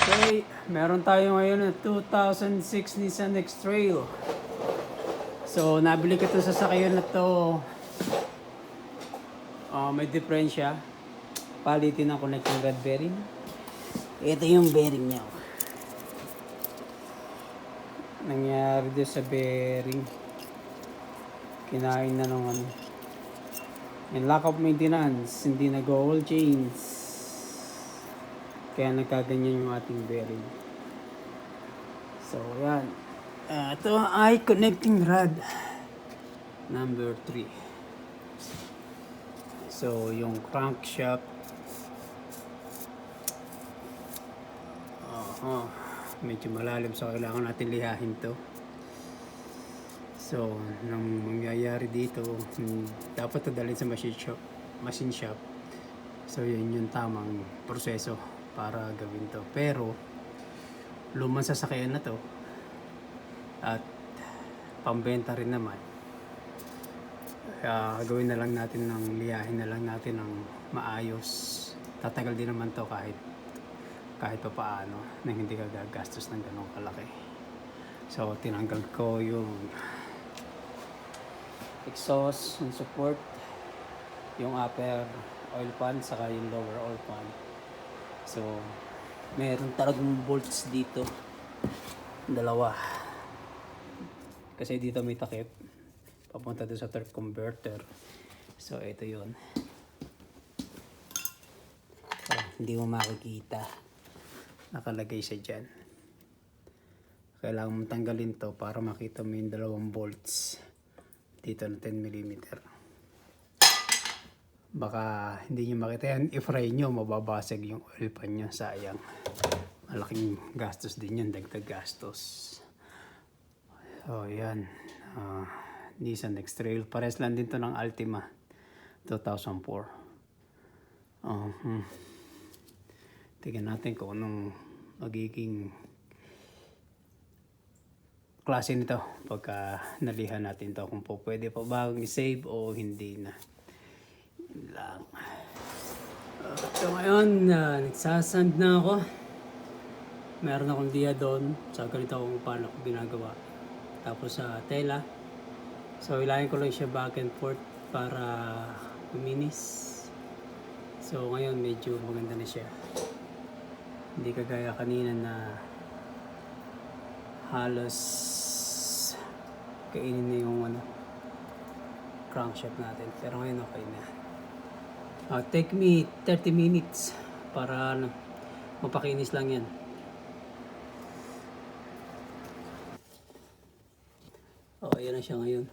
Okay, meron tayo ngayon na 2006 Nissan X-Trail. So, nabili ko ito sa sasakyan na to. May diferensya. Palitin ang connecting rod bearing. Ito yung bearing niya. Nangyari doon sa bearing. Kinain na ng ano. Yung lack of maintenance, hindi nag-oil chains. Kaya nagkaganyan yung ating bearing. So, yan. Ito ay connecting rod number 3. So, yung crankshaft. Medyo malalim, so kailangan natin lihahin to. So, nang mangyayari dito, dapat dadalhin sa machine shop. So, yun yung tamang proseso para gawin to. Pero, lumang sasakyan na to at pambenta rin naman. Gawin na lang natin liyahin na lang natin ng maayos. Tatagal din naman to kahit pa paano na hindi ka gagastos ng ganong kalaki. So, tinanggal ko yung exhaust, yung support, yung upper oil pan, saka yung lower oil pan. So, meron talagang bolts dito. Dalawa. Kasi dito may takip. Papunta doon sa torque converter. So, ito yun. So, hindi mo makikita. Nakalagay siya dyan. Kailangan mong tanggalin to para makita mo yung dalawang bolts. Dito na 10mm. Baka hindi nyo makita yan. I-fry nyo, mababasag yung oil pan nyo. Sayang. Malaking gastos din yun. Dagdag gastos. So, yan. Nissan X-Trail. Pares lang din to ng Altima. 2004. Tingnan natin kung anong magiging klase nito pagka nalihan natin to. Kung po pwede pa ba i-save o hindi na. Lang. So ngayon, nagsasand na ako. Meron akong diya doon. So ganito kung paano ko ginagawa. Tapos sa tela. So ilahin ko lang siya back and forth para kuminis. So ngayon medyo maganda na siya. Hindi kagaya kanina na halos kainin na yung crankshaft natin. Pero ngayon okay na. Take me 30 minutes para mapakinis lang yan. Ayan na siya ngayon.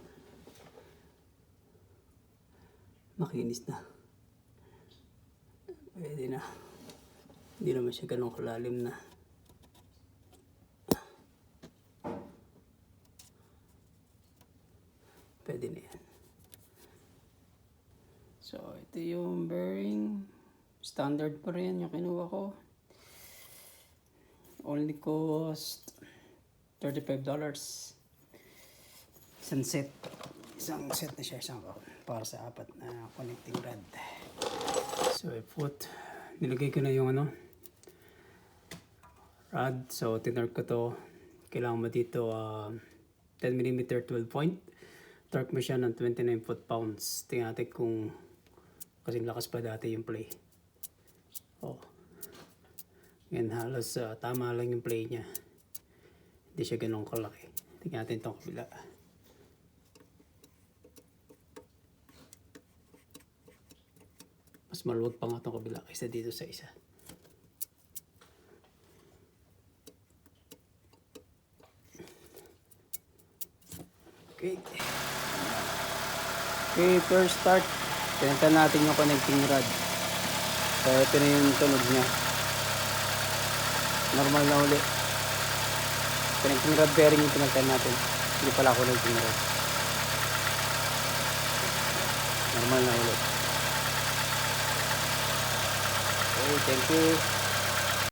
Makinis na. Pwede na. Hindi naman siya ganun kalalim na. Pwede na yan. So, ito yung bearing. Standard pa rin yung kinuha ko. Only cost $35. Isang set na siya, para sa 4 na connecting rod. So, nilagay ko na yung rod. So, tinark ko to. Kailangan mo dito 10mm 12 point. Torque mo siya ng 29 foot-pounds. Tingnan natin kung kasing lakas pa dati yung play. Yan, halos tama lang yung play niya. Hindi siya ganun kalaki. Tingnan natin itong kabila. Mas maluwag pa nga itong kabila kaysa dito sa isa. Okay. Okay, first start. Pinagtan natin yung connecting rod. So, ito na yung tunog niya. Normal na uli. Connecting rod bearing yung pinagtan natin. Hindi pala connecting rod. Normal na uli. Okay, thank you.